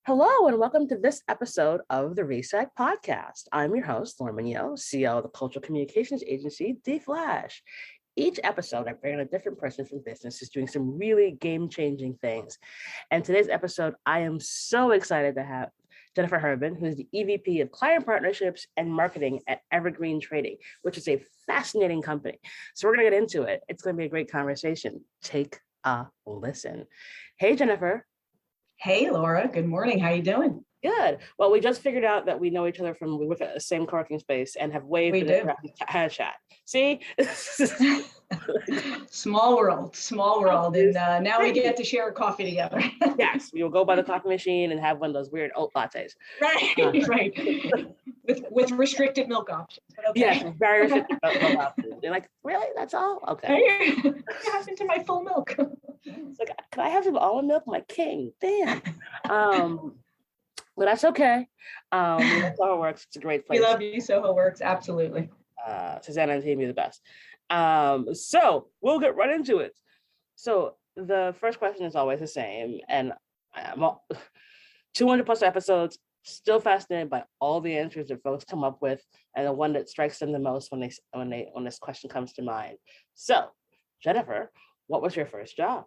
Hello, and welcome to this episode of the Reset Podcast. I'm your host, Lauren Mignot, CEO of the cultural communications agency, The Flash. Each episode, I bring in a different person from business who's doing some really game-changing things. And today's episode, I am so excited to have Jenifer Herrmann, who's the EVP of Client Partnerships and Marketing at Evergreen Trading, which is a fascinating company. So we're going to get into it. It's going to be a great conversation. Take a listen. Hey, Jenifer. Hey, Laura. Good morning. How you doing? Good. Well, we just figured out that we know each other we work at the same co-working space and have waved We and had a chat. See? Small world. And now we get to share a coffee together. Yes, we will go by the coffee machine and have one of those weird oat lattes. Right. With restricted milk options. Okay. Yes, very restricted milk options. They're like, really? That's all? Okay. What happened to my full milk? It's like, can I have some almond milk? My king. Damn. But that's okay. Soho Works. It's a great place. We love you, Soho Works. Absolutely. Susanna and team, you're the best. So we'll get right into it. So the first question is always the same, and I'm 200 plus episodes, still fascinated by all the answers that folks come up with, and the one that strikes them the most when this question comes to mind. So, Jenifer, what was your first job?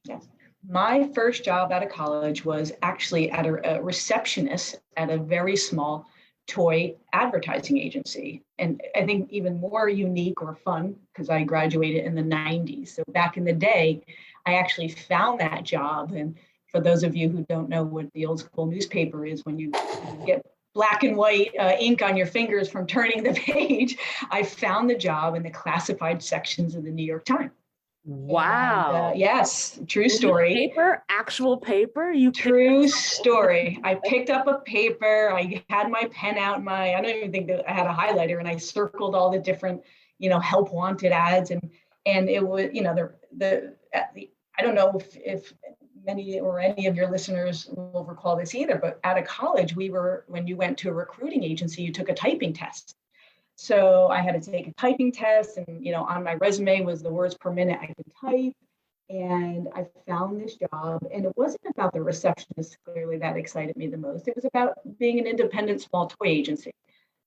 Yes. My first job out of college was actually at a receptionist at a very small toy advertising agency. And I think even more unique or fun, because I graduated in the 90s. So back in the day, I actually found that job. And for those of you who don't know what the old school newspaper is, when you get black and white ink on your fingers from turning the page, I found the job in the classified sections of the New York Times. Wow. And, yes, true story. Paper, actual paper? True story. I picked up a paper. I had my pen out. I don't even think that I had a highlighter, and I circled all the different, help wanted ads. And it was, I don't know if many or any of your listeners will recall this either, but out of college, when you went to a recruiting agency, you took a typing test. So I had to take a typing test, and on my resume was the words per minute I could type. And I found this job, and it wasn't about the receptionist clearly that excited me the most. It was about being an independent small toy agency.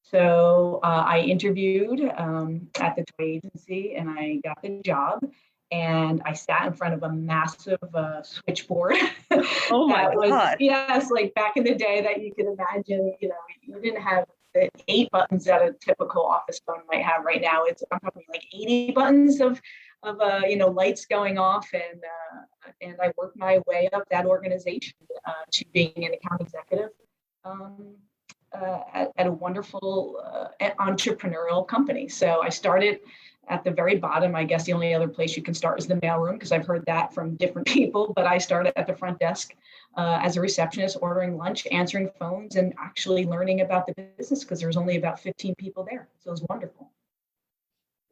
So I interviewed at the toy agency, and I got the job. And I sat in front of a massive switchboard. Oh my God. Yes, like back in the day that you could imagine, you didn't have the 8 buttons that a typical office phone might have right now. I'm talking like 80 buttons of lights going off, and I worked my way up that organization to being an account executive at a wonderful entrepreneurial company. So I started at the very bottom. I guess the only other place you can start is the mailroom, because I've heard that from different people, but I started at the front desk as a receptionist, ordering lunch, answering phones, and actually learning about the business, because there was only about 15 people there. So it was wonderful.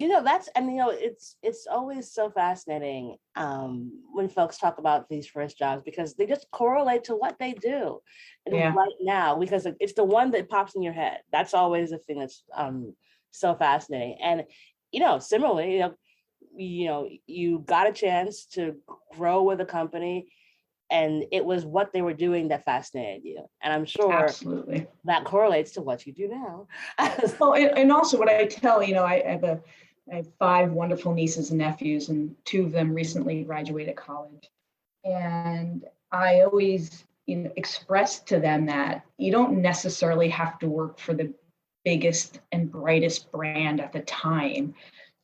It's always so fascinating when folks talk about these first jobs, because they just correlate to what they do. And right now, because it's the one that pops in your head. That's always the thing that's so fascinating. And similarly, you got a chance to grow with a company, and it was what they were doing that fascinated you. And I'm sure absolutely that correlates to what you do now. Well, and also what I tell, I have 5 wonderful nieces and nephews, and 2 of them recently graduated college. And I always, express to them that you don't necessarily have to work for the biggest and brightest brand at the time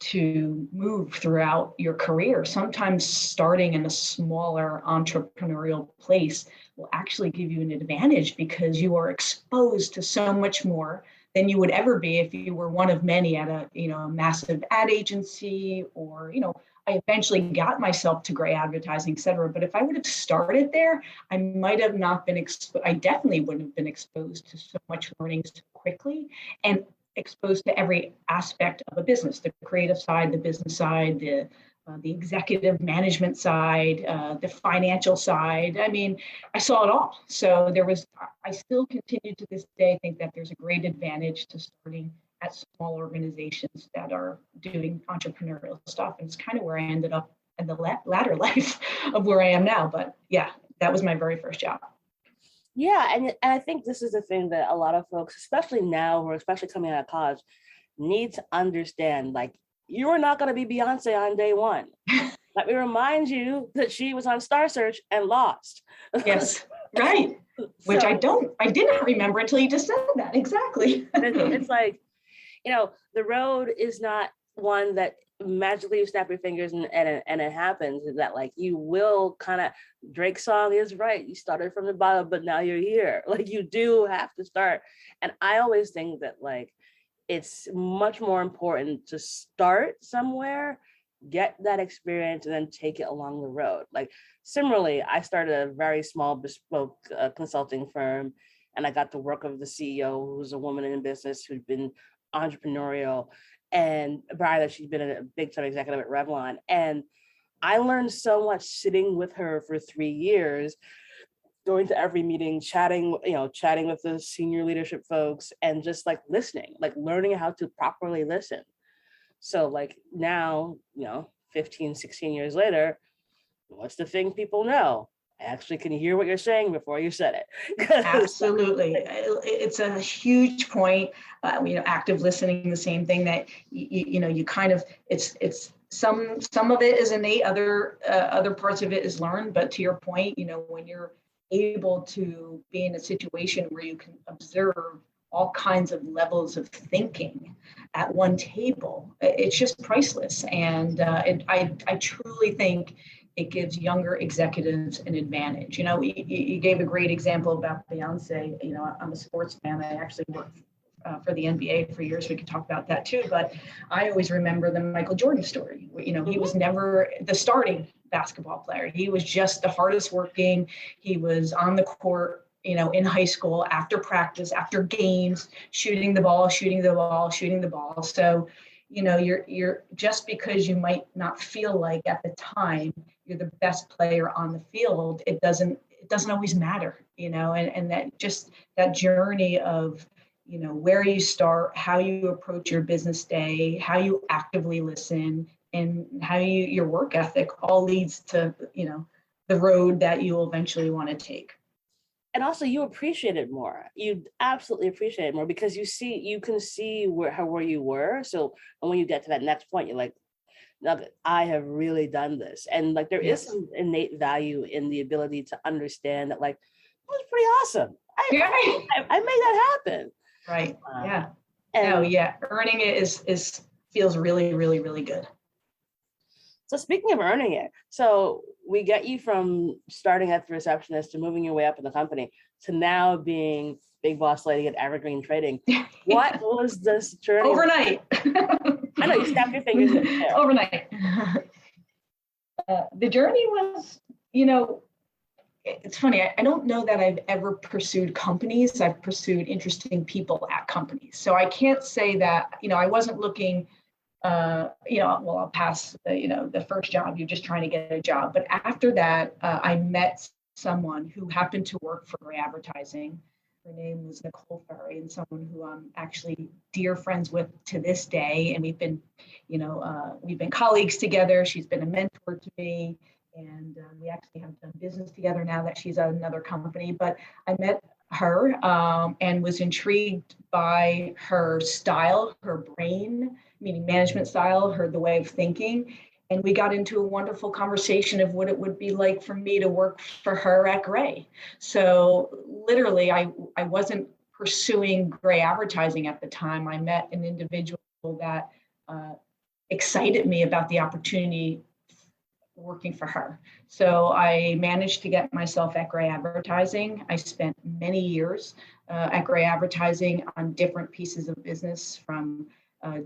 to move throughout your career. Sometimes starting in a smaller entrepreneurial place will actually give you an advantage, because you are exposed to so much more than you would ever be if you were one of many at a massive ad agency, or I eventually got myself to gray advertising, et cetera. But if I would have started there, I might have not been I definitely wouldn't have been exposed to so much learning so quickly, and exposed to every aspect of a business: the creative side, the business side, the executive management side, the financial side. I mean, I saw it all. So I still continue to this day think that there's a great advantage to starting at small organizations that are doing entrepreneurial stuff. And it's kind of where I ended up in the latter life of where I am now. But yeah, that was my very first job. Yeah, and I think this is the thing that a lot of folks, especially now, or especially coming out of college, need to understand. Like, you are not going to be Beyonce on day one. Let me remind you that she was on Star Search and lost. Yes, right. Which So I didn't remember until you just said that. Exactly. it's like, the road is not one that magically you snap your fingers and it happens. That like you will kind of, Drake's song is right. You started from the bottom, but now you're here. Like you do have to start. And I always think that like it's much more important to start somewhere, get that experience, and then take it along the road. Like similarly, I started a very small bespoke consulting firm, and I got to work with the CEO, who's a woman in business who'd been entrepreneurial, and prior that she'd been a big time executive at Revlon. And I learned so much sitting with her for 3 years, going to every meeting, chatting with the senior leadership folks, and just like listening, like learning how to properly listen. So like now, 15, 16 years later, what's the thing people know? I actually can hear what you're saying before you said it. Absolutely. It's a huge point. Active listening, the same thing that, you kind of, it's some of it is innate, other parts of it is learned. But to your point, when you're able to be in a situation where you can observe all kinds of levels of thinking at one table, it's just priceless. And I truly think it gives younger executives an advantage. You gave a great example about Beyonce. I'm a sports fan. I actually worked for the NBA for years. We could talk about that too. But I always remember the Michael Jordan story. He was never the starting basketball player. He was just the hardest working. He was on the court, in high school, after practice, after games, shooting the ball. So, you're just because you might not feel like at the time you're the best player on the field, it doesn't always matter, and that journey of, where you start, how you approach your business day, how you actively listen, and how your work ethic all leads to, the road that you'll eventually want to take. And also you appreciate it more. You absolutely appreciate it more because you can see where you were. So, and when you get to that next point, you're like, no, I have really done this. And like, there is some innate value in the ability to understand that like, that was pretty awesome. I made that happen. Right. Yeah. Earning it is feels really, really, really good. So speaking of earning it, so we get you from starting at the receptionist to moving your way up in the company to now being big boss lady at Evergreen Trading. What was this journey? Overnight. I know you snapped your fingers in the air. Overnight. The journey was, it's funny. I don't know that I've ever pursued companies. I've pursued interesting people at companies. So I can't say that, I wasn't looking, I'll pass, the first job, you're just trying to get a job. But after that, I met someone who happened to work for Gray Advertising. Her name was Nicole Ferry, and someone who I'm actually dear friends with to this day. And we've been colleagues together. She's been a mentor to me. And we actually have done business together now that she's at another company. But I met her and was intrigued by her style, her brain, meaning management style, the way of thinking. And we got into a wonderful conversation of what it would be like for me to work for her at Gray. So literally, I wasn't pursuing Gray Advertising at the time. I met an individual that excited me about the opportunity working for her. So I managed to get myself at Gray Advertising. I spent many years at Gray Advertising on different pieces of business, from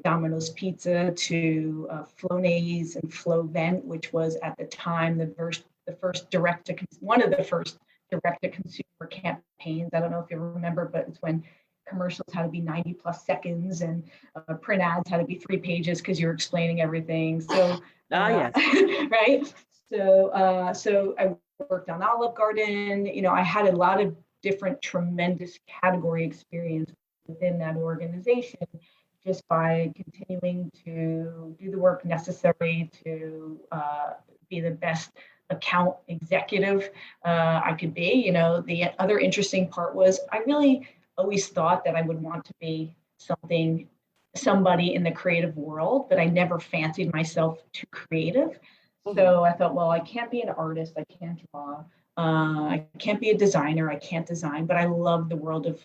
Domino's Pizza to Flonase and Flovent, which was at the time one of the first direct-to-consumer campaigns. I don't know if you remember, but it's when commercials had to be 90 plus seconds and print ads had to be 3 pages because you're explaining everything. So, yes. Right. So I worked on Olive Garden. I had a lot of different tremendous category experience within that organization, just by continuing to do the work necessary to be the best account executive I could be. You know, the other interesting part was I really always thought that I would want to be somebody in the creative world, but I never fancied myself too creative. So I thought, well, I can't be an artist, I can't draw, I can't be a designer, I can't design, but I love the world of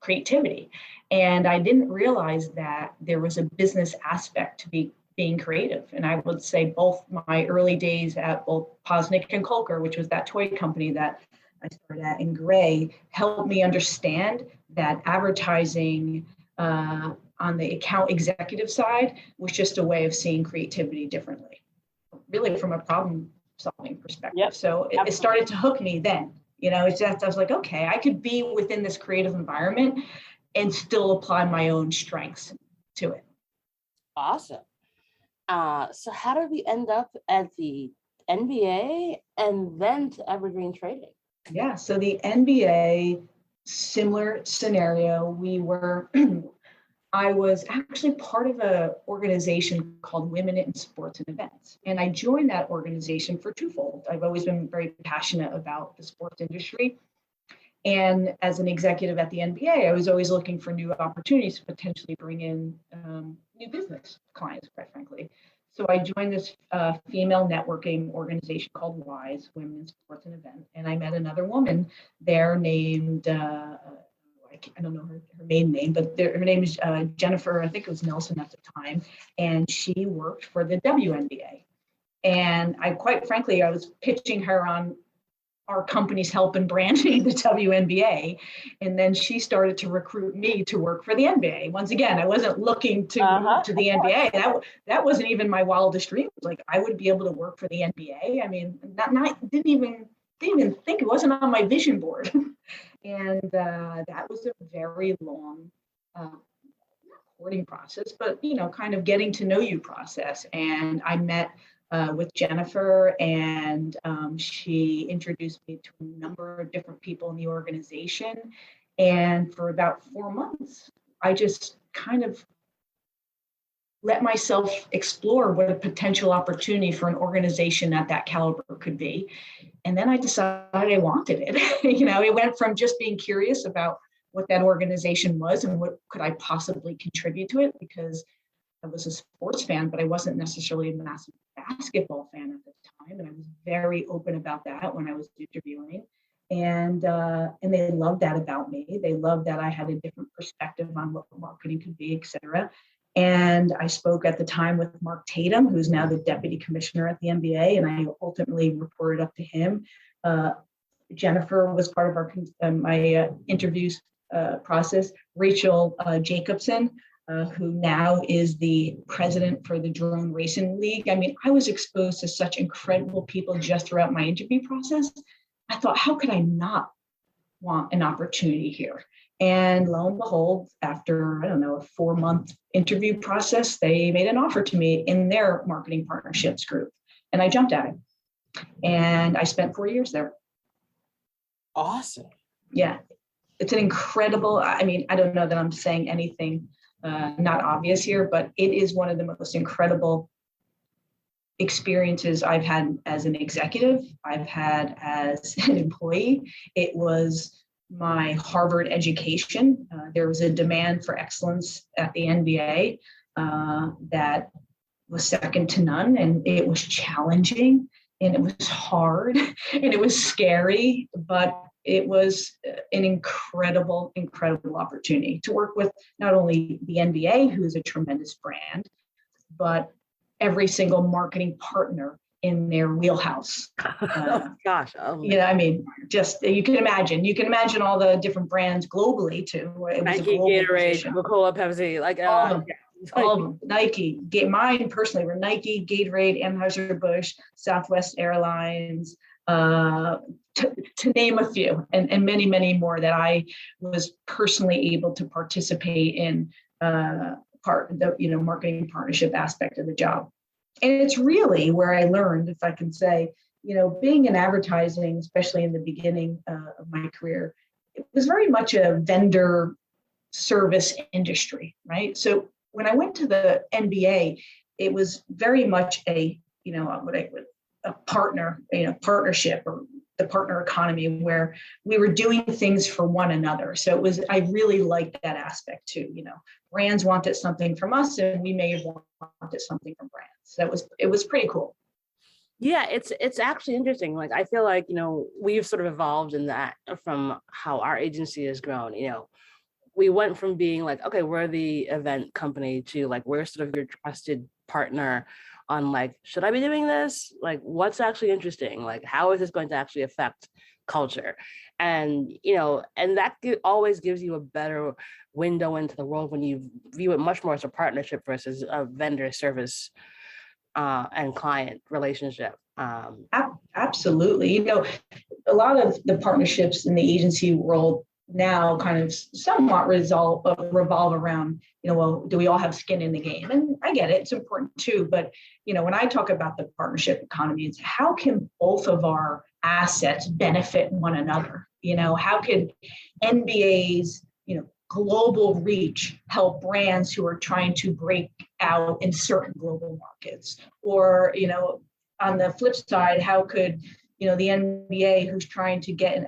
creativity. And I didn't realize that there was a business aspect to being creative. And I would say both my early days at both Posnick and Kolker, which was that toy company that I started at in Gray, helped me understand that advertising on the account executive side was just a way of seeing creativity differently, really from a problem solving perspective. Yep, so it started to hook me then. You know, it's just, I was like, okay, I could be within this creative environment and still apply my own strengths to it. Awesome. So how did we end up at the NBA and then to Evergreen Trading? Yeah, so the NBA, similar scenario. I was actually part of an organization called Women in Sports and Events. And I joined that organization for twofold. I've always been very passionate about the sports industry. And as an executive at the NBA, I was always looking for new opportunities to potentially bring in new business clients, quite frankly. So I joined this female networking organization called WISE, Women in Sports and Events. And I met another woman there named, I don't know her maiden name, but her name is Jenifer, I think it was Nelson at the time. And she worked for the WNBA. And quite frankly, I was pitching her on our company's help in branding the WNBA. And then she started to recruit me to work for the NBA. Once again, I wasn't looking to move to the NBA. That wasn't even my wildest dream. It was like, I would be able to work for the NBA. I mean, didn't even think, it wasn't on my vision board. And that was a very long courting process, but, you know, kind of getting to know you process. And I met with Jenifer, and she introduced me to a number of different people in the organization. And for about 4 months, I just kind of let myself explore what a potential opportunity for an organization at that caliber could be. And then I decided I wanted it. You know, it went from just being curious about what that organization was and what could I possibly contribute to it, because I was a sports fan, but I wasn't necessarily a massive basketball fan at the time. And I was very open about that when I was interviewing. And they loved that about me. They loved that I had a different perspective on what marketing could be, et cetera. And I spoke at the time with Mark Tatum, who's now the deputy commissioner at the NBA, and I ultimately reported up to him. Jenifer was part of my interviews process. Rachel Jacobson, who now is the president for the Drone Racing League. I mean, I was exposed to such incredible people just throughout my interview process. I thought, how could I not want an opportunity here? And lo and behold, after, I don't know, a 4-month interview process, they made an offer to me in their marketing partnerships group. And I jumped at it. And I spent 4 years there. Awesome. Yeah. It's an incredible, I mean, I don't know that I'm saying anything not obvious here, but it is one of the most incredible experiences I've had as an executive, I've had as an employee. It was my Harvard education. There was a demand for excellence at the NBA that was second to none, and it was challenging, and it was hard, and it was scary, but it was an incredible, incredible opportunity to work with not only the NBA, who is a tremendous brand, but every single marketing partner in their wheelhouse. Gosh. You know, I mean, just you can imagine all the different brands globally too. It was Nike, Gatorade, Coca-Cola, Pepsi, like all of them. All of them. Nike, mine personally were Nike, Gatorade, Anheuser-Busch, Southwest Airlines, to name a few, and many, many more that I was personally able to participate in marketing partnership aspect of the job. And it's really where I learned, if I can say, you know, being in advertising, especially in the beginning of my career, it was very much a vendor service industry, right? So when I went to the NBA, it was very much a a partnership, or the partner economy, where we were doing things for one another. So I really liked that aspect too. Brands wanted something from us, and we may have wanted something from brands. So it was pretty cool. Yeah, it's actually interesting. Like, I feel like, we've sort of evolved in that from how our agency has grown. We went from being like, okay, we're the event company, to like, we're sort of your trusted partner on like, should I be doing this? Like, what's actually interesting? Like, how is this going to actually affect culture? And, and that always gives you a better window into the world when you view it much more as a partnership versus a vendor service and client relationship. Absolutely. A lot of the partnerships in the agency world now kind of somewhat revolve around, well, do we all have skin in the game? And I get it, it's important too. But, when I talk about the partnership economy, it's how can both of our assets benefit one another? How could NBA's, global reach help brands who are trying to break out in certain global markets? Or, on the flip side, how could, the NBA, who's trying to get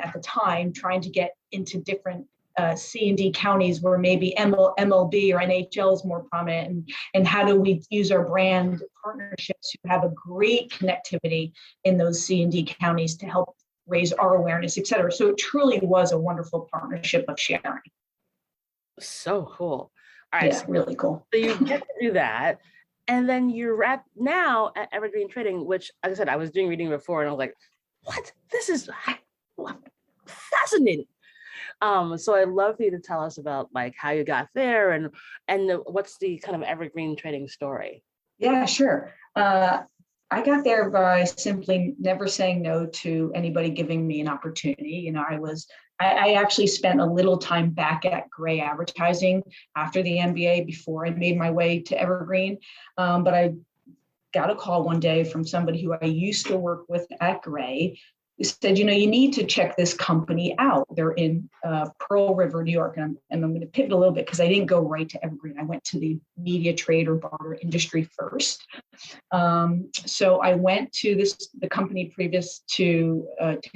into different C&D counties where maybe MLB or NHL is more prominent, and how do we use our brand partnerships to have a great connectivity in those C&D counties to help raise our awareness, et cetera. So it truly was a wonderful partnership of sharing. So cool. All right. Yeah, really cool. So you get to do that. And then you're now at Evergreen Trading, which, like I said, I was doing reading before, and I was like, what? This is fascinating. So I'd love for you to tell us about like how you got there, and what's the kind of Evergreen Trading story. Yeah, sure. I got there by simply never saying no to anybody giving me an opportunity. I actually spent a little time back at Gray Advertising after the MBA before I made my way to Evergreen. But I got a call one day from somebody who I used to work with at Gray, who said, you need to check this company out. They're in Pearl River, New York. And I'm going to pivot a little bit because I didn't go right to Evergreen. I went to the media trade or barter industry first. So I went to the company previous to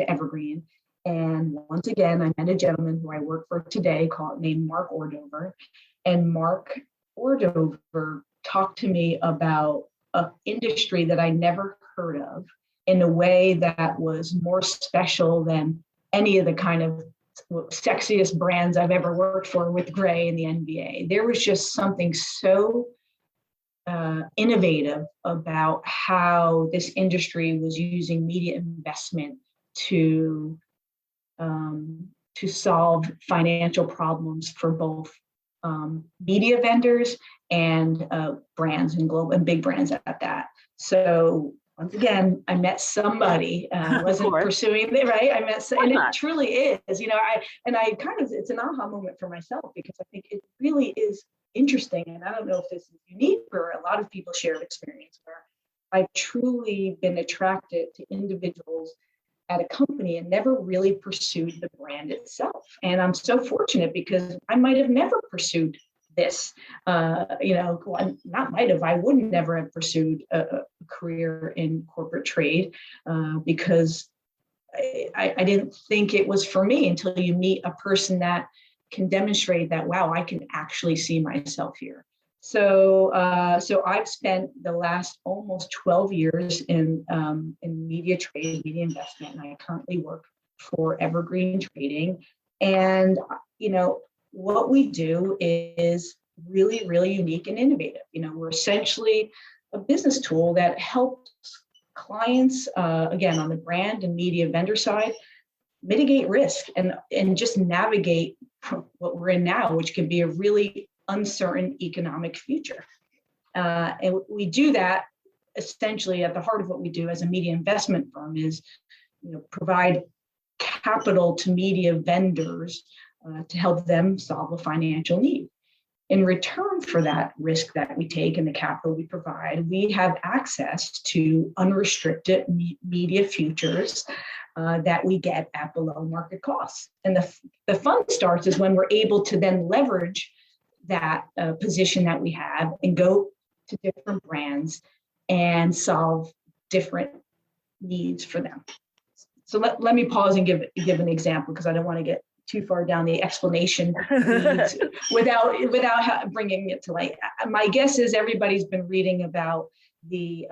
Evergreen. And once again, I met a gentleman who I work for today named Mark Ordover. And Mark Ordover talked to me about an industry that I never heard of in a way that was more special than any of the kind of sexiest brands I've ever worked for with Gray and the NBA. There was just something so innovative about how this industry was using media investment to solve financial problems for both media vendors and brands and big brands at that. So once again, I met somebody. I wasn't pursuing it, right? I met, and it truly is. It's an aha moment for myself, because I think it really is interesting. And I don't know if this is unique or a lot of people share experience where I've truly been attracted to individuals at a company and never really pursued the brand itself. And I'm so fortunate, because I might have never pursued this, I would never have pursued a career in corporate trade because I didn't think it was for me until you meet a person that can demonstrate that, wow, I can actually see myself here. So I've spent the last almost 12 years in media trade, media investment, and I currently work for Evergreen Trading. And, what we do is really, really unique and innovative. We're essentially a business tool that helps clients, again, on the brand and media vendor side, mitigate risk and just navigate what we're in now, which can be a really uncertain economic future. And we do that essentially at the heart of what we do as a media investment firm is, provide capital to media vendors to help them solve a financial need. In return for that risk that we take and the capital we provide, we have access to unrestricted media futures that we get at below market costs. And the fun starts is when we're able to then leverage that position that we have and go to different brands and solve different needs for them. So let me pause and give an example, because I don't want to get too far down the explanation needs without bringing it to light. My guess is everybody's been reading about the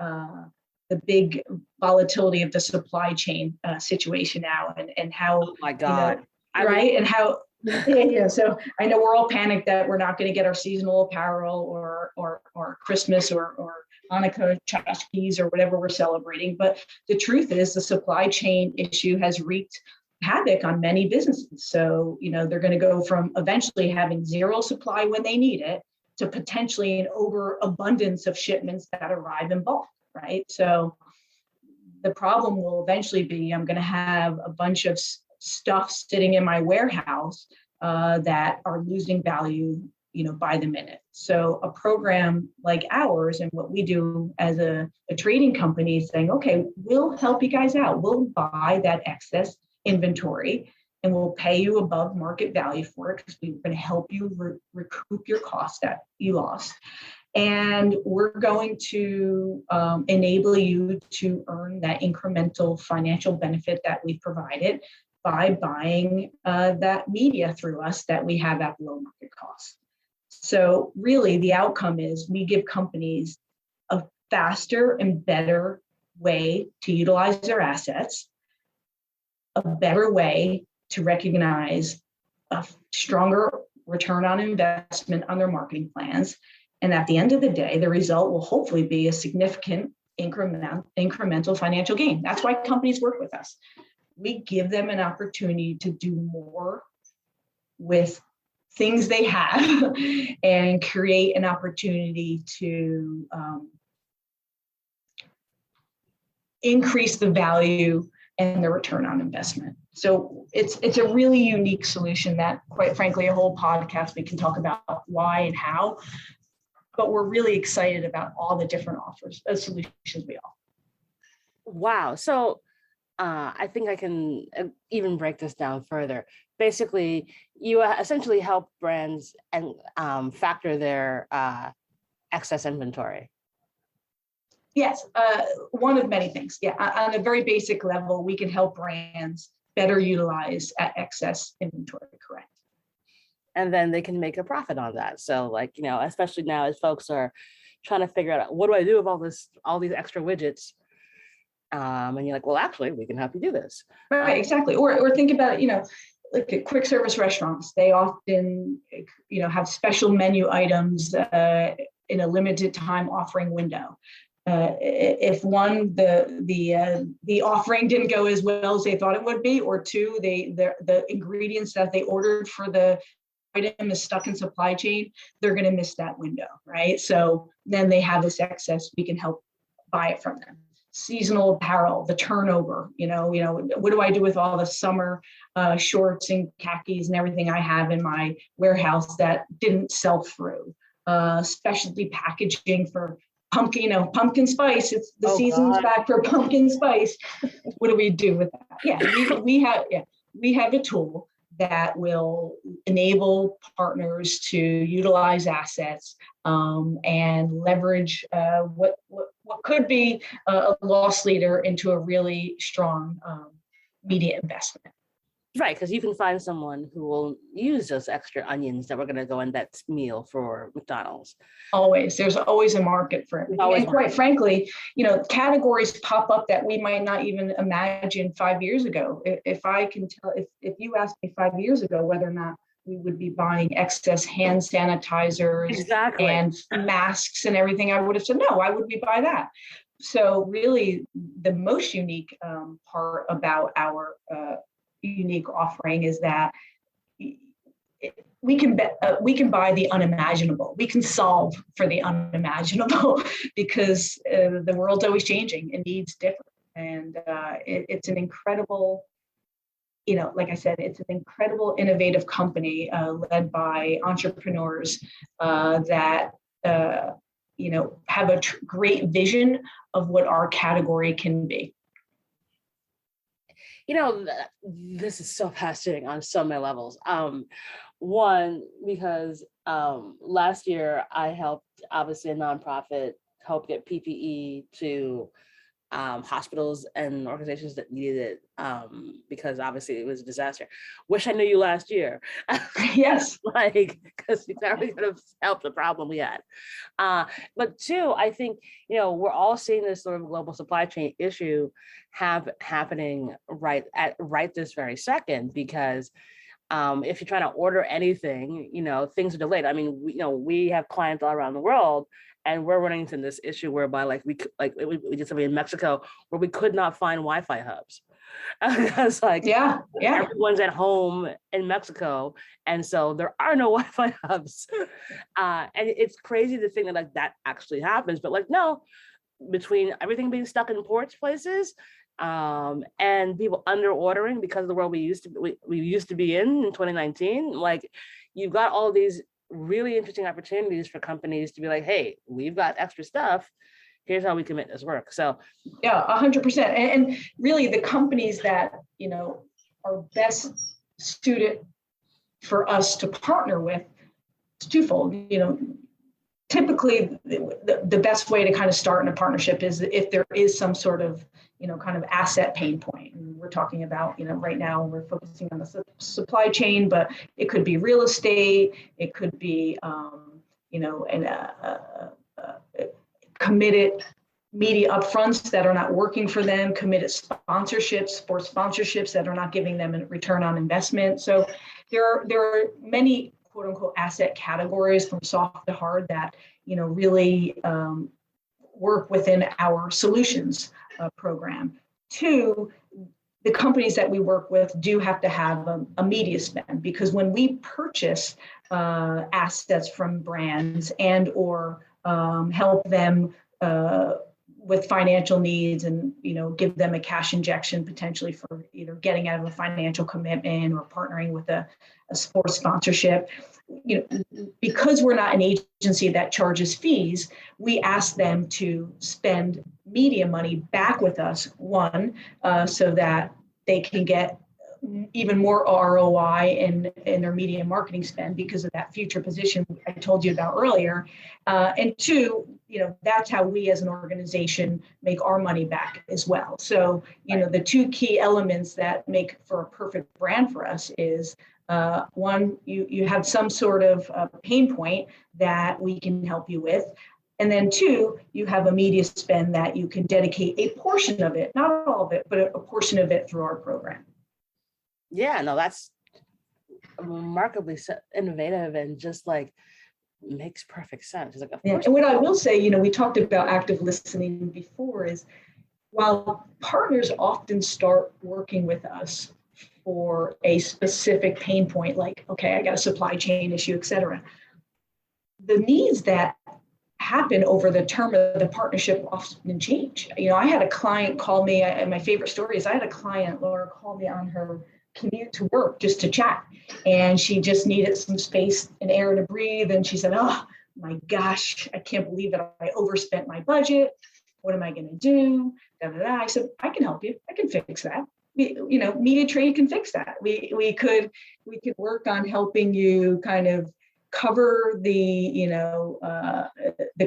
big volatility of the supply chain situation now, and how, oh my God. right? And how, yeah. So I know we're all panicked that we're not going to get our seasonal apparel or Christmas or Hanukkah tchotchkes or whatever we're celebrating. But the truth is, the supply chain issue has wreaked havoc on many businesses. So, they're going to go from eventually having zero supply when they need it to potentially an overabundance of shipments that arrive in bulk, right? So the problem will eventually be, I'm going to have a bunch of stuff sitting in my warehouse that are losing value, by the minute. So a program like ours and what we do as a trading company is saying, okay, we'll help you guys out. We'll buy that excess inventory and we'll pay you above market value for it, because we're going to help you recoup your cost that you lost. And we're going to enable you to earn that incremental financial benefit that we provided by buying that media through us that we have at low market cost. So really, the outcome is we give companies a faster and better way to utilize their assets, a better way to recognize a stronger return on investment on their marketing plans. And at the end of the day, the result will hopefully be a significant incremental financial gain. That's why companies work with us. We give them an opportunity to do more with things they have and create an opportunity to increase the value and the return on investment. So it's a really unique solution that, quite frankly, a whole podcast we can talk about why and how, but we're really excited about all the different offers, solutions we offer. Wow. So I think I can even break this down further. Basically, you essentially help brands and factor their excess inventory. Yes, one of many things. Yeah, on a very basic level, we can help brands better utilize excess inventory, correct. And then they can make a profit on that. So especially now as folks are trying to figure out, what do I do with all these extra widgets? And you're like, well, actually, we can help you do this. Right, exactly. Or think about, like at quick service restaurants, they often, have special menu items in a limited time offering window. If one, the offering didn't go as well as they thought it would be, or two, the ingredients that they ordered for the item is stuck in supply chain, they're going to miss that window, right? So then they have this excess, we can help buy it from them. Seasonal apparel, the turnover, what do I do with all the summer shorts and khakis and everything I have in my warehouse that didn't sell through? Specialty packaging for pumpkin spice. It's the season's back for pumpkin spice. What do we do with that? Yeah, we have a tool that will enable partners to utilize assets and leverage what could be a loss leader into a really strong media investment. Right, because you can find someone who will use those extra onions that were going to go in that meal for McDonald's. Always. There's always a market for everything. And quite frankly, categories pop up that we might not even imagine 5 years ago. If I can tell, if you asked me 5 years ago whether or not we would be buying excess hand sanitizers and masks and everything, I would have said, no, why would we buy that? So really, the most unique part about our unique offering is that we can buy the unimaginable. We can solve for the unimaginable because the world's always changing and needs different. And it's an incredible, like I said, it's an incredible innovative company led by entrepreneurs that have a great vision of what our category can be. This is so fascinating on so many levels. One, because last year I helped, obviously, a nonprofit help get PPE to hospitals and organizations that needed it, because obviously it was a disaster. Wish I knew you last year. Yes. Like, because we probably could have helped the problem we had. But two, I think, we're all seeing this sort of global supply chain issue happening right this very second, because if you're trying to order anything, things are delayed. I mean, we have clients all around the world, and we're running into this issue whereby we did something in Mexico where we could not find Wi-Fi hubs. Because everyone's at home in Mexico, and so there are no Wi-Fi hubs. And it's crazy to think that that actually happens, but no, between everything being stuck in ports places, and people under ordering because of the world we used to be in 2019, you've got all these really interesting opportunities for companies to be like, hey, we've got extra stuff, here's how we can make this work. So 100%. And really the companies that are best suited for us to partner with, it's twofold. Typically the best way to kind of start in a partnership is if there is some sort of kind of asset pain point. And we're talking about, right now we're focusing on the supply chain, but it could be real estate, it could be committed media upfronts that are not working for them, committed sponsorships, sports sponsorships that are not giving them a return on investment. So there are many quote unquote asset categories from soft to hard that really work within our solutions program. Two, the companies that we work with do have to have a media spend, because when we purchase assets from brands and or help them with financial needs and give them a cash injection potentially for either getting out of a financial commitment or partnering with a sports sponsorship, because we're not an agency that charges fees, we ask them to spend media money back with us, so that they can get even more ROI in their media marketing spend because of that future position I told you about earlier. And two, that's how we as an organization make our money back as well. So, the two key elements that make for a perfect brand for us is one, you have some sort of pain point that we can help you with. And then two, you have a media spend that you can dedicate a portion of it, not all of it, but a portion of it through our program. Yeah, no, that's remarkably innovative and just makes perfect sense. It's And what I will say, we talked about active listening before, is while partners often start working with us for a specific pain point, like, okay, I got a supply chain issue, et cetera, the needs that happen over the term of the partnership often change. I had a client call me, and my favorite story is I had a client, Laura, call me on her commute to work just to chat. And she just needed some space and air to breathe. And she said, oh my gosh, I can't believe that I overspent my budget. What am I going to do? Da, da, da. I said, I can help you. I can fix that. Media trade can fix that. We could work on helping you kind of cover the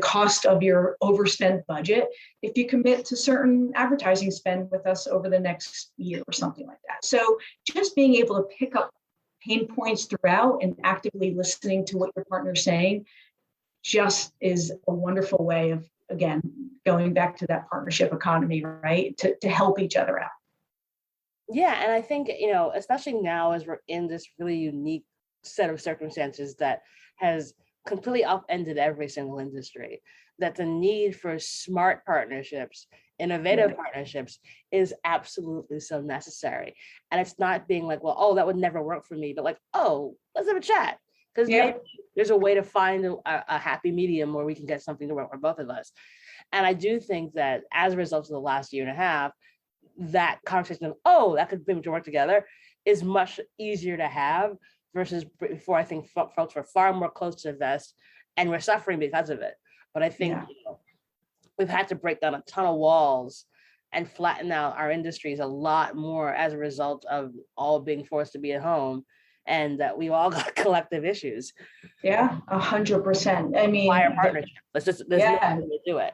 cost of your overspent budget if you commit to certain advertising spend with us over the next year or something like that. So just being able to pick up pain points throughout and actively listening to what your partner's saying just is a wonderful way of, again, going back to that partnership economy, right? To help each other out. Yeah, and I think, especially now as we're in this really unique set of circumstances that has completely upended every single industry, that the need for smart partnerships, innovative partnerships is absolutely so necessary. And it's not being like, well, oh, that would never work for me, but let's have a chat. Because maybe there's a way to find a happy medium where we can get something to work for both of us. And I do think that as a result of the last year and a half, that conversation of, oh, that could bring to work together is much easier to have versus before. I think folks were far more close to this and we're suffering because of it. But I think we've had to break down a ton of walls and flatten out our industries a lot more as a result of all being forced to be at home, and that we all got collective issues. Yeah, 100%. I mean, why a partnership? Let's no way to do it.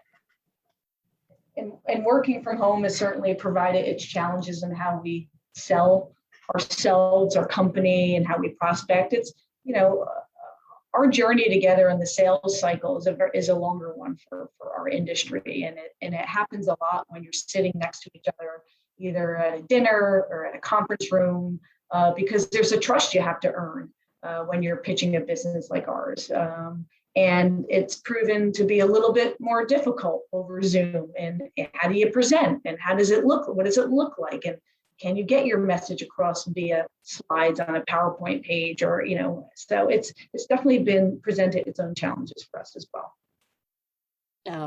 and working from home has certainly provided its challenges in how we sell ourselves, our company, and how we prospect. It's, our journey together in the sales cycle is a longer one for our industry. And it happens a lot when you're sitting next to each other, either at a dinner or at a conference room, because there's a trust you have to earn when you're pitching a business like ours. And it's proven to be a little bit more difficult over Zoom. And how do you present? And how does it look? What does it look like? And can you get your message across via slides on a PowerPoint page? Or, so it's definitely been presented its own challenges for us as well.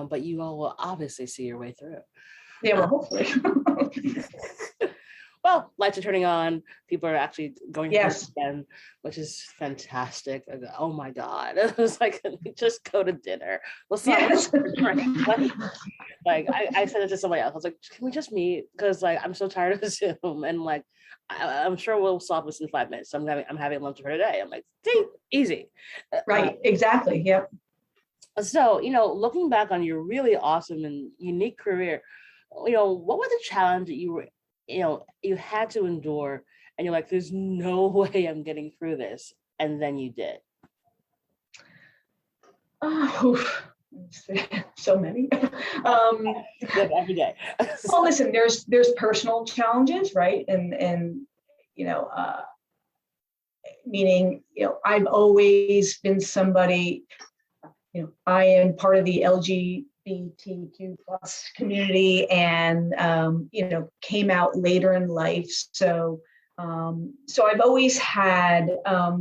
But you all will obviously see your way through. Yeah, well, hopefully. Well, lights are turning on. People are actually going to Yes. again, which is fantastic. I go, oh my God. It was like, can we just go to dinner? Well, Yes. Like I said it to somebody else. I was like, can we just meet? Because like I'm so tired of Zoom, and like I'm sure we'll solve this in 5 minutes. So I'm having lunch with her today. I'm like, see, easy. Right, exactly. Yep. So, looking back on your really awesome and unique career, what was the challenge that you had to endure, and you're like, there's no way I'm getting through this, and then you did? So many. Every day. Well, listen, there's personal challenges, right? And meaning, I've always been somebody, I am part of the LGBTQ plus community, and came out later in life. So I've always had, how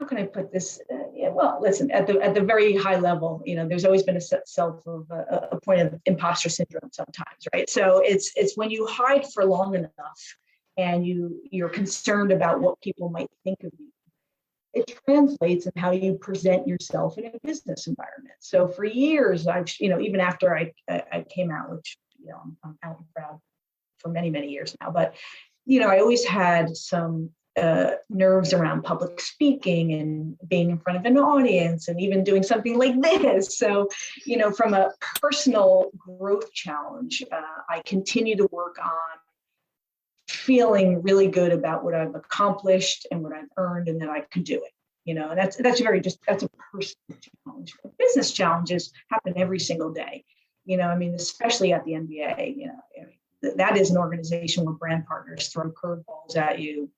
can I put this? Well, listen, at the very high level, there's always been a point of imposter syndrome sometimes, right? So it's when you hide for long enough and you're concerned about what people might think of you, it translates in how you present yourself in a business environment. So for years, I've, even after I came out, which, I'm out and proud for many, many years now, but, I always had some nerves around public speaking and being in front of an audience and even doing something like this. So, from a personal growth challenge, I continue to work on feeling really good about what I've accomplished and what I've earned, and that I can do it. And that's a personal challenge. Business challenges happen every single day. Especially at the NBA, that is an organization where brand partners throw curveballs at you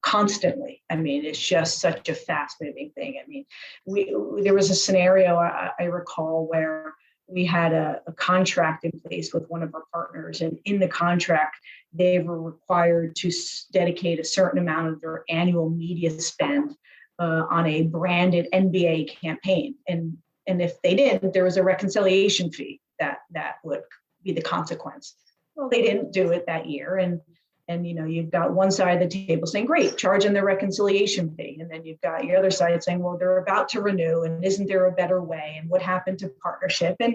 constantly. It's just such a fast-moving thing. There was a scenario I recall where we had a contract in place with one of our partners, and in the contract, they were required to dedicate a certain amount of their annual media spend on a branded NBA campaign. And if they didn't, there was a reconciliation fee that would be the consequence. Well, they didn't do it that year. And you've got one side of the table saying, great, charge them the reconciliation fee. And then you've got your other side saying, well, they're about to renew, and isn't there a better way? And what happened to partnership? And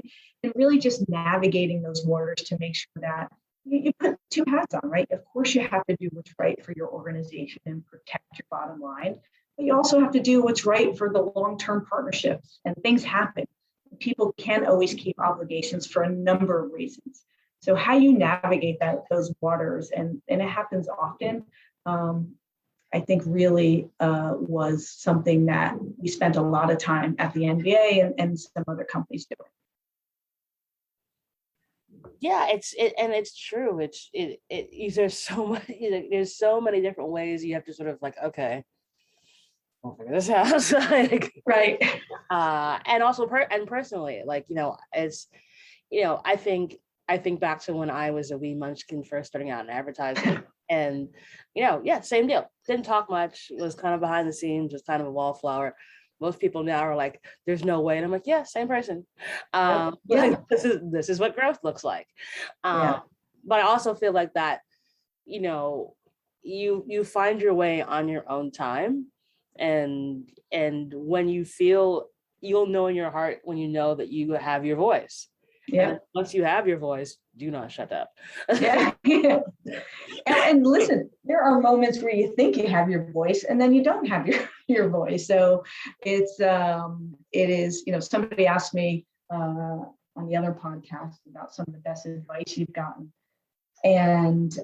really just navigating those waters to make sure that you put two hats on, right? Of course, you have to do what's right for your organization and protect your bottom line, but you also have to do what's right for the long-term partnerships. And things happen. People can't always keep obligations for a number of reasons. So how you navigate those waters, and it happens often, I think really was something that we spent a lot of time at the NBA and some other companies doing. Yeah, it's true. There's so many different ways you have to sort of like, okay, we'll figure this out. Right. And also personally, it's, I think back to when I was a wee munchkin first starting out in advertising, and same deal. Didn't talk much, was kind of behind the scenes, was kind of a wallflower. Most people now are like, there's no way. And I'm like, yeah, same person. This is what growth looks like. But I also feel like that, you find your way on your own time. And when you feel, you'll know in your heart when you know that you have your voice. Yeah. And once you have your voice, do not shut up. Yeah. And listen, there are moments where you think you have your voice and then you don't have your voice. So it is, somebody asked me on the other podcast about some of the best advice you've gotten. And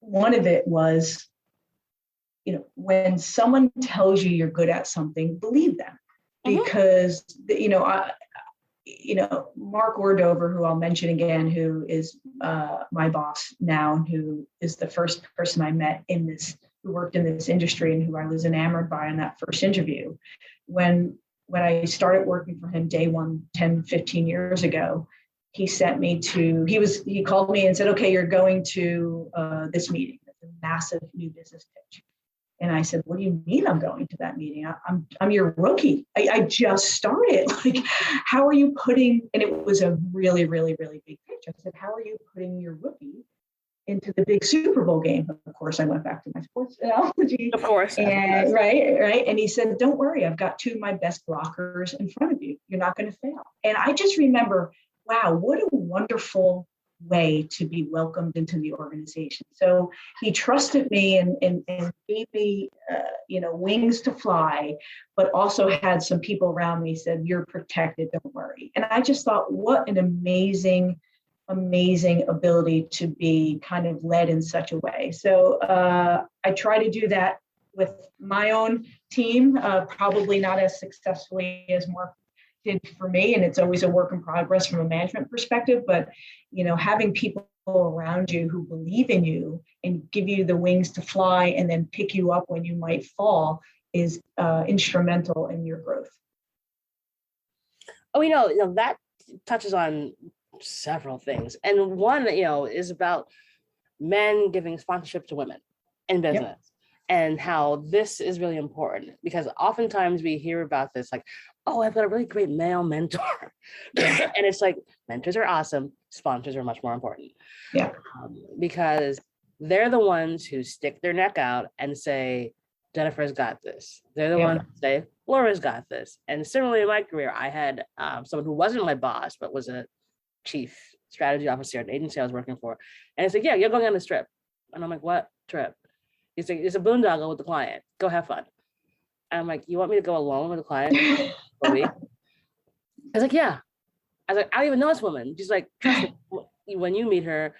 one of it was, when someone tells you you're good at something, believe them, because Mark Ordover, who I'll mention again, who is my boss now, and who is the first person I met who worked in this industry and who I was enamored by in that first interview. When I started working for him day one, 10, 15 years ago, he sent me he called me and said, okay, you're going to this meeting, a massive new business pitch. And I said, what do you mean I'm going to that meeting? I'm your rookie. I just started. Like, how are you putting, and it was a really, really, really big pitch. I said, how are you putting your rookie into the big Super Bowl game? Of course, I went back to my sports analogy. Of course. And right. And he said, don't worry, I've got two of my best blockers in front of you. You're not going to fail. And I just remember, wow, what a wonderful way to be welcomed into the organization. So he trusted me and gave me wings to fly, but also had some people around me said, you're protected, don't worry. And I just thought, what an amazing ability to be kind of led in such a way. So I try to do that with my own team, probably not as successfully as Mark did for me, and it's always a work in progress from a management perspective, but having people around you who believe in you and give you the wings to fly and then pick you up when you might fall is instrumental in your growth. Oh, that touches on several things, and one is about men giving sponsorship to women in business. Yep. And how this is really important, because oftentimes we hear about this like, oh, I've got a really great male mentor. And it's like, mentors are awesome. Sponsors are much more important. Yeah. Because they're the ones who stick their neck out and say, Jenifer's got this. They're the ones who say, Laura's got this. And similarly in my career, I had someone who wasn't my boss, but was a chief strategy officer at an agency I was working for. And it's like, yeah, you're going on this trip. And I'm like, what trip? He's like, it's a boondoggle with the client. Go have fun. And I'm like, you want me to go alone with the client for a week? I was like, yeah. I was like, I don't even know this woman. She's like, trust me, when you meet her,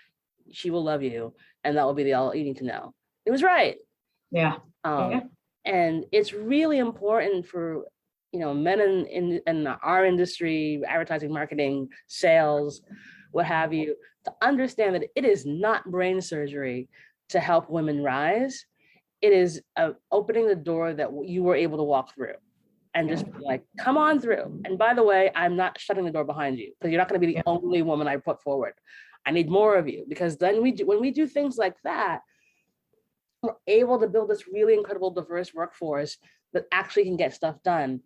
she will love you. And that will be all you need to know. It was right. Yeah. And it's really important for, men in our industry, advertising, marketing, sales, what have you, to understand that it is not brain surgery to help women rise. It is opening the door that you were able to walk through and just like, come on through. And by the way, I'm not shutting the door behind you, because you're not going to be the only woman I put forward. I need more of you, because then when we do things like that, we're able to build this really incredible, diverse workforce that actually can get stuff done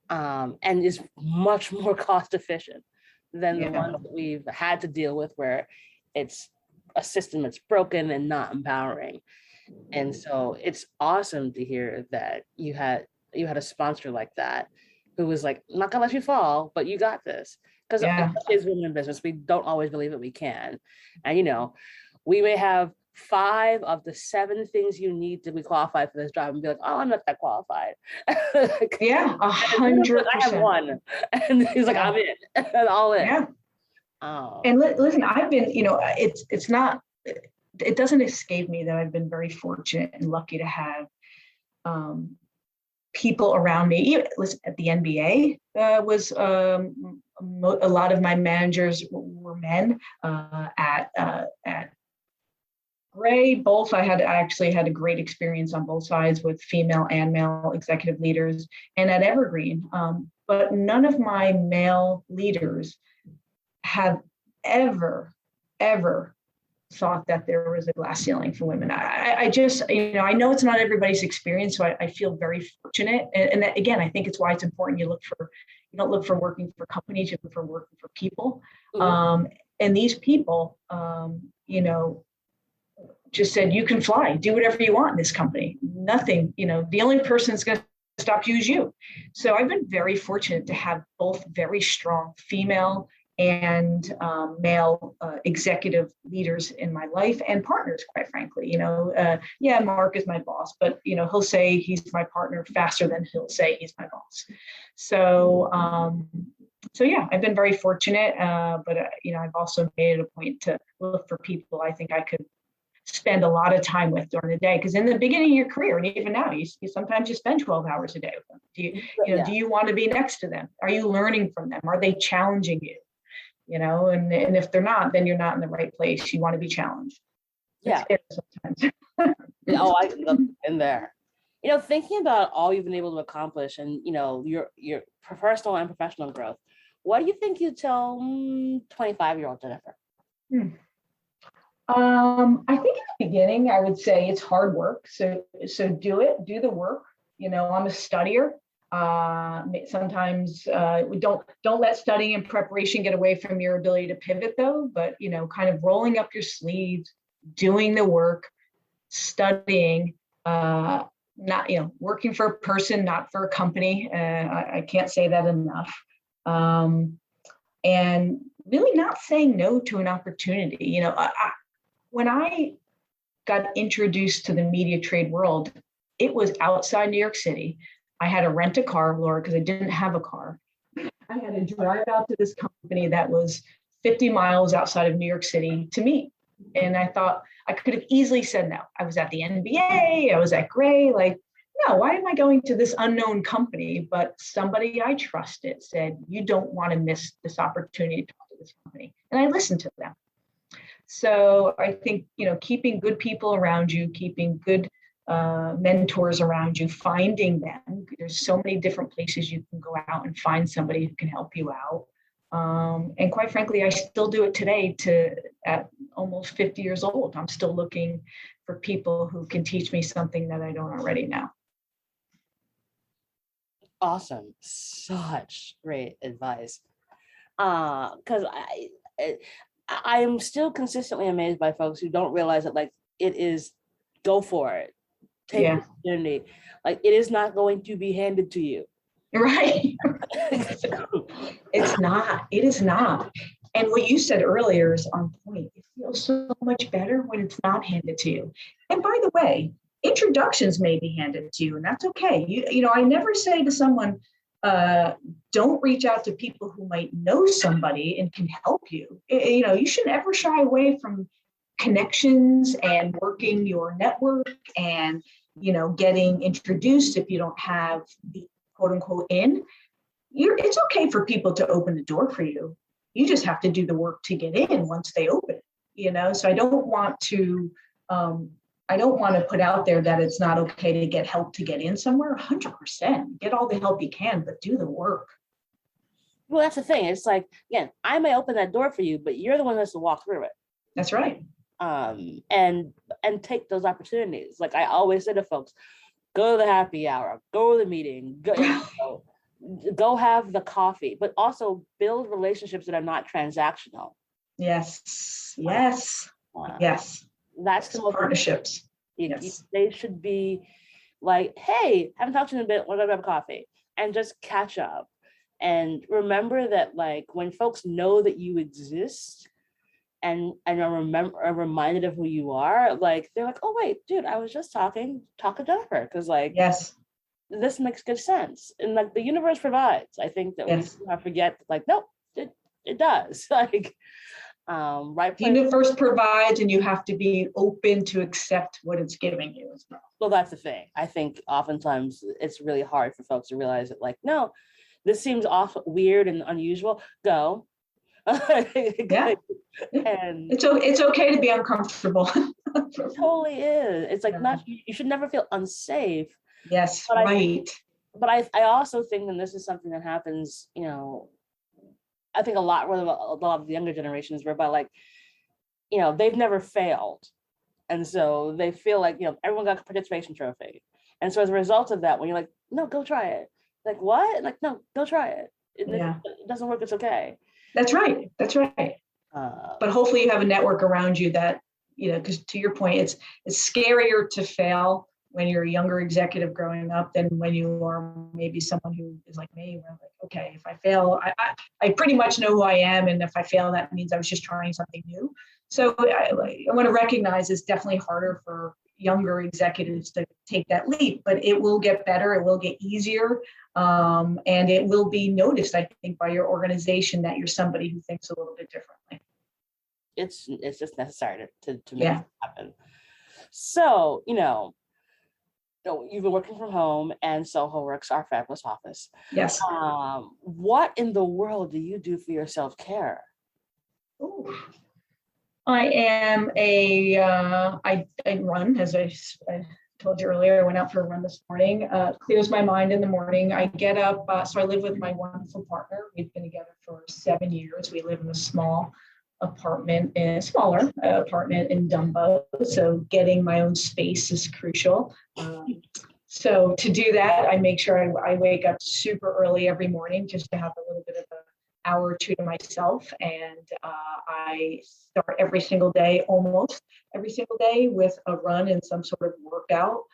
and is much more cost efficient than the ones that we've had to deal with, where it's a system that's broken and not empowering. And so it's awesome to hear that you had a sponsor like that who was like, I'm not gonna let you fall, but you got this. Because as women in business, we don't always believe that we can. And we may have 5 of the 7 things you need to be qualified for this job and be like, oh, I'm not that qualified. 100%. I have 1. And he's like, I'm in. And all in. Yeah. Oh. And listen, I've been, it's not, it doesn't escape me that I've been very fortunate and lucky to have people around me. Even at the NBA, was a lot of my managers were men. At Gray, both I actually had a great experience on both sides with female and male executive leaders, and at Evergreen. But none of my male leaders have ever thought that there was a glass ceiling for women. I just, I know it's not everybody's experience, so I feel very fortunate. And that, again, I think it's why it's important you don't look for working for companies, you look for working for people. Mm-hmm. And these people, just said, you can fly, do whatever you want in this company. Nothing, the only person that's going to stop you is you. So I've been very fortunate to have both very strong female and male executive leaders in my life, and partners, quite frankly. Mark is my boss, but he'll say he's my partner faster than he'll say he's my boss. So So yeah, I've been very fortunate, but I've also made it a point to look for people I think I could spend a lot of time with during the day. Because in the beginning of your career, and even now, you sometimes you spend 12 hours a day with them. Yeah. Do you want to be next to them? Are you learning from them? Are they challenging you? And if they're not, then you're not in the right place. You want to be challenged. Yeah. Sometimes. Oh, I've been there. Thinking about all you've been able to accomplish and, your personal and professional growth, what do you think you tell 25-year-old Jenifer? I think in the beginning, I would say it's hard work. So do the work. I'm a studier. Sometimes we don't let studying and preparation get away from your ability to pivot though, but kind of rolling up your sleeves, doing the work, studying, not working for a person, not for a company. I can't say that enough. And really not saying no to an opportunity. When I got introduced to the media trade world, it was outside New York City. I had to rent a car, Laura, because I didn't have a car. I had to drive out to this company that was 50 miles outside of New York City to meet. And I thought I could have easily said no. I was at the NBA, I was at Gray, no, why am I going to this unknown company? But somebody I trusted said, you don't want to miss this opportunity to talk to this company. And I listened to them. So I think, keeping good people around you, keeping good mentors around you, finding them. There's so many different places you can go out and find somebody who can help you out. And quite frankly, I still do it today at almost 50 years old. I'm still looking for people who can teach me something that I don't already know. Awesome. Such great advice. Because I am still consistently amazed by folks who don't realize that it is go for it. Take the opportunity. It is not going to be handed to you. Right. It's not. It is not. And what you said earlier is on point. It feels so much better when it's not handed to you. And by the way, introductions may be handed to you, and that's okay. I never say to someone, don't reach out to people who might know somebody and can help you. You should never shy away from connections and working your network and, getting introduced if you don't have the quote unquote in. It's okay for people to open the door for you. You just have to do the work to get in once they open it, so I don't want to put out there that it's not okay to get help to get in somewhere. 100%. Get all the help you can, but do the work. Well, that's the thing. It's again, I may open that door for you, but you're the one that has to walk through it. That's right. And take those opportunities. I always say to folks, go to the happy hour, go to the meeting, go have the coffee, but also build relationships that are not transactional. Yes. That's the most partnerships. They should be hey, haven't talked to you in a bit, want to grab a coffee and just catch up. And remember that when folks know that you exist and are reminded of who you are, they're oh wait, dude, I was just talking to Jenifer because yes, this makes good sense. And the universe provides. I think that we forget nope, it does. Right. The universe provides, and you have to be open to accept what it's giving you as well. Well, that's the thing. I think oftentimes it's really hard for folks to realize that no, this seems weird and unusual. Go. Yeah. And it's okay to be uncomfortable. It totally is. It's not, you should never feel unsafe. Yes, but right. But I also think, and this is something that happens, I think a lot of the younger generations, whereby they've never failed. And so they feel everyone got a participation trophy. And so as a result of that, when you're no, go try it. What? No, go try it. It doesn't work, it's okay. That's right. But hopefully you have a network around you that, because to your point, it's scarier to fail when you're a younger executive growing up than when you are maybe someone who is like me, where okay, if I fail, I pretty much know who I am. And if I fail, that means I was just trying something new. So I want to recognize it's definitely harder for, younger executives to take that leap, but it will get better. It will get easier. And it will be noticed, I think, by your organization that you're somebody who thinks a little bit differently. It's just necessary to make it happen. So, you've been working from home, and Soho Works, our fabulous office. Yes. What in the world do you do for your self-care? Ooh. I am I run, as I told you earlier. I went out for a run this morning. Clears my mind in the morning. I get up, so I live with my wonderful partner. We've been together for 7 years. We live in a smaller apartment in Dumbo. So getting my own space is crucial. So to do that, I make sure I wake up super early every morning just to have a little bit of an hour or two to myself. And I start almost every single day with a run and some sort of workout.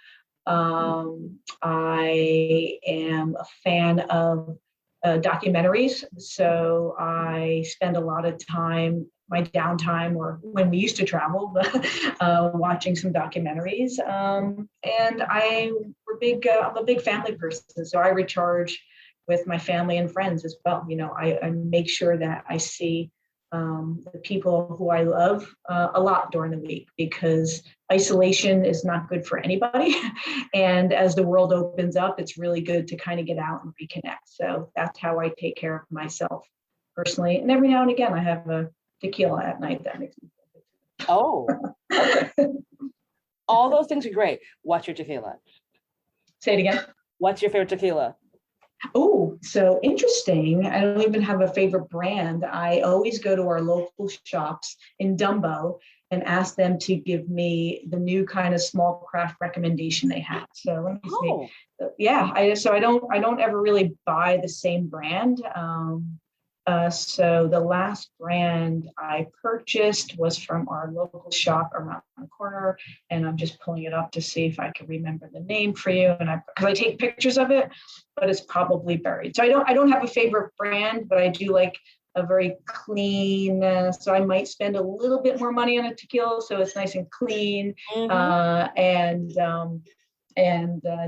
I am a fan of documentaries. So I spend a lot of time, my downtime, or when we used to travel, watching some documentaries. And I'm a big family person. So I recharge with my family and friends as well. I make sure that I see the people who I love a lot during the week, because isolation is not good for anybody. And as the world opens up, it's really good to kind of get out and reconnect. So that's how I take care of myself personally. And every now and again, I have a tequila at night that makes me feel good. Oh, okay. All those things are great. What's your tequila? Say it again. What's your favorite tequila? Oh, so interesting. I don't even have a favorite brand. I always go to our local shops in Dumbo and ask them to give me the new kind of small craft recommendation they have. So let me see. Yeah, I don't ever really buy the same brand. So the last brand I purchased was from our local shop around the corner, and I'm just pulling it up to see if I can remember the name for you. And because I take pictures of it, but it's probably buried. So I don't have a favorite brand, but I do like a very clean. So I might spend a little bit more money on a tequila, so it's nice and clean, and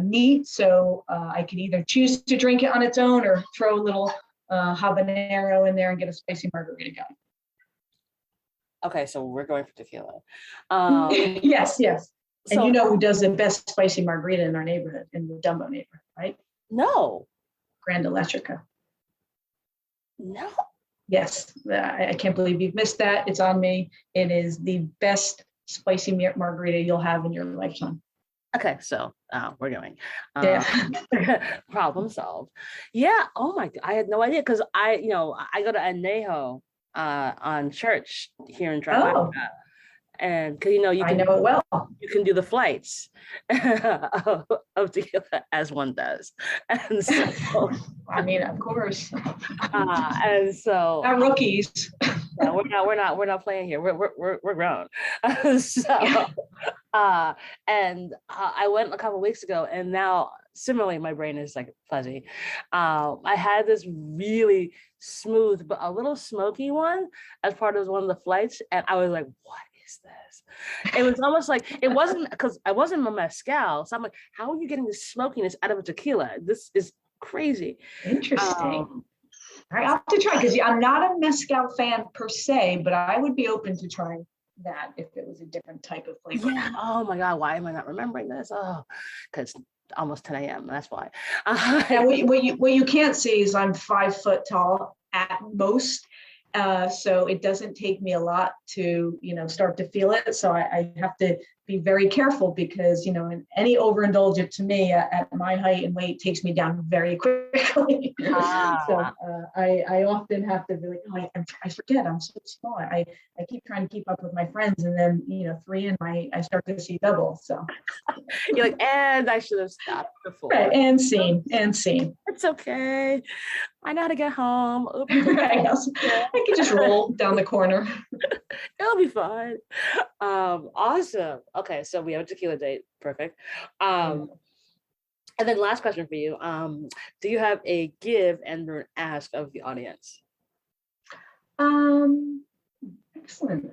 neat. So I can either choose to drink it on its own or throw a little habanero in there and get a spicy margarita going. Okay, so we're going for tequila. Yes. So, and who does the best spicy margarita in our neighborhood, in the Dumbo neighborhood, right? No. Grand Electrica. No. Yes, I can't believe you've missed that. It's on me. It is the best spicy margarita you'll have in your lifetime. Okay, so we're going. Problem solved. Yeah. Oh my God, I had no idea, because I go to Anejo on Church here in Tribeca, and because I know it well. You can do the flights of tequila as one does, and so I mean, of course. And so not rookies. Yeah, we're not playing here. We're grown. So and I went a couple of weeks ago, and now similarly my brain is like fuzzy. I had this really smooth but a little smoky one as part of one of the flights, and I was like, what is this? It was almost like, it wasn't, because I wasn't a mezcal, so I'm like, how are you getting the smokiness out of a tequila? This is crazy. Interesting. All right, I'll have to try, because I'm not a mezcal fan per se, but I would be open to trying that if it was a different type of flavor. Yeah. Oh my God, why am I not remembering this? Oh, because almost 10 a.m. That's why. What you can't see is I'm 5 foot tall at most. So it doesn't take me a lot to, start to feel it. So I have to be very careful, because, any overindulgence to me at my height and weight takes me down very quickly. So I often have to be like, I forget, I'm so small. I keep trying to keep up with my friends, and then, 3 in, I start to see double. So you're like, and I should have stopped before. Right, and seen. It's okay. I know how to get home. Right. I can just roll down the corner. It'll be fine. Awesome. Okay, so we have a tequila date. Perfect. And then last question for you. Do you have a give and an ask of the audience? Excellent.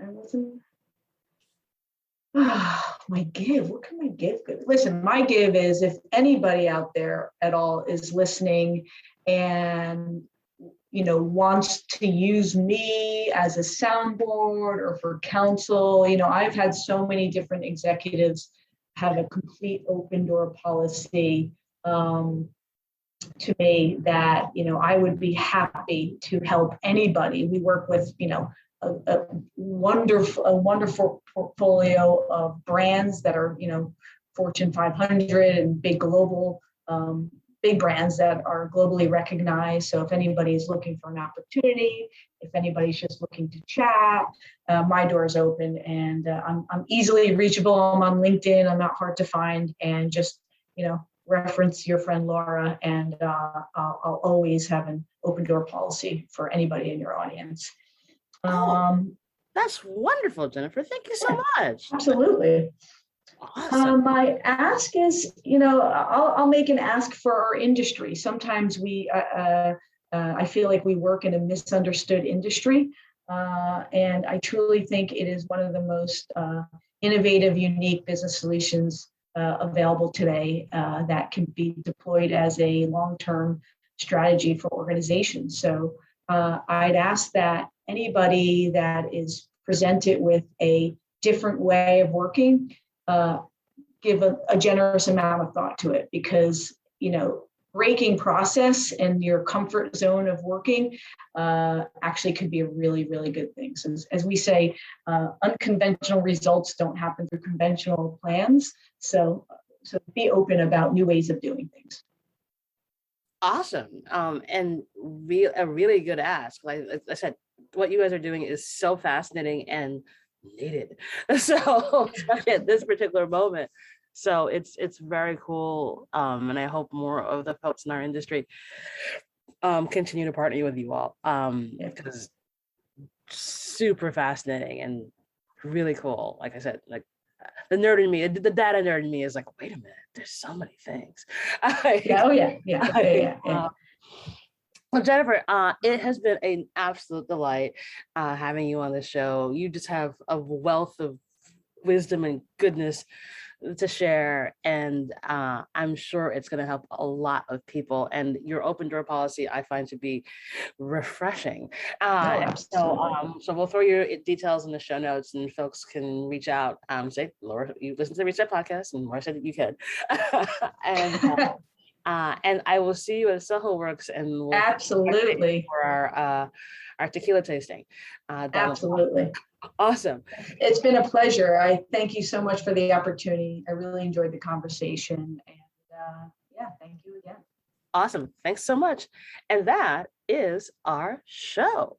My give, what can my give? Listen, my give is if anybody out there at all is listening and wants to use me as a soundboard or for counsel. I've had so many different executives have a complete open door policy to me that, I would be happy to help anybody. We work with, a wonderful portfolio of brands that are, Fortune 500 and big global, big brands that are globally recognized. So if anybody is looking for an opportunity, if anybody's just looking to chat, my door is open, and I'm easily reachable. I'm on LinkedIn. I'm not hard to find, and just, reference your friend Laura, and I'll always have an open door policy for anybody in your audience. That's wonderful, Jenifer. Thank you so much. Absolutely. Awesome. My ask is, I'll make an ask for our industry. Sometimes I feel like we work in a misunderstood industry, and I truly think it is one of the most innovative, unique business solutions available today that can be deployed as a long-term strategy for organizations. So I'd ask that anybody that is presented with a different way of working, give a generous amount of thought to it, because, breaking process and your comfort zone of working actually could be a really, really good thing. So as we say, unconventional results don't happen through conventional plans. So be open about new ways of doing things. Awesome. And a really good ask. Like I said, what you guys are doing is so fascinating and needed. So especially at this particular moment. So it's very cool. And I hope more of the folks in our industry continue to partner with you all. Because super fascinating and really cool. Like I said, like the nerd in me, the data nerd in me is like, wait a minute, there's so many things. Yeah. Well, Jenifer, it has been an absolute delight having you on the show. You just have a wealth of wisdom and goodness to share, and I'm sure it's going to help a lot of people. And your open door policy, I find to be refreshing. So we'll throw your details in the show notes, and folks can reach out. Say, Laura, you listen to the Reset podcast, and Laura said that you can. And I will see you at Soho Works, and we'll absolutely for our tequila tasting. Absolutely. Awesome. It's been a pleasure. I thank you so much for the opportunity. I really enjoyed the conversation, and thank you again. Awesome. Thanks so much. And that is our show.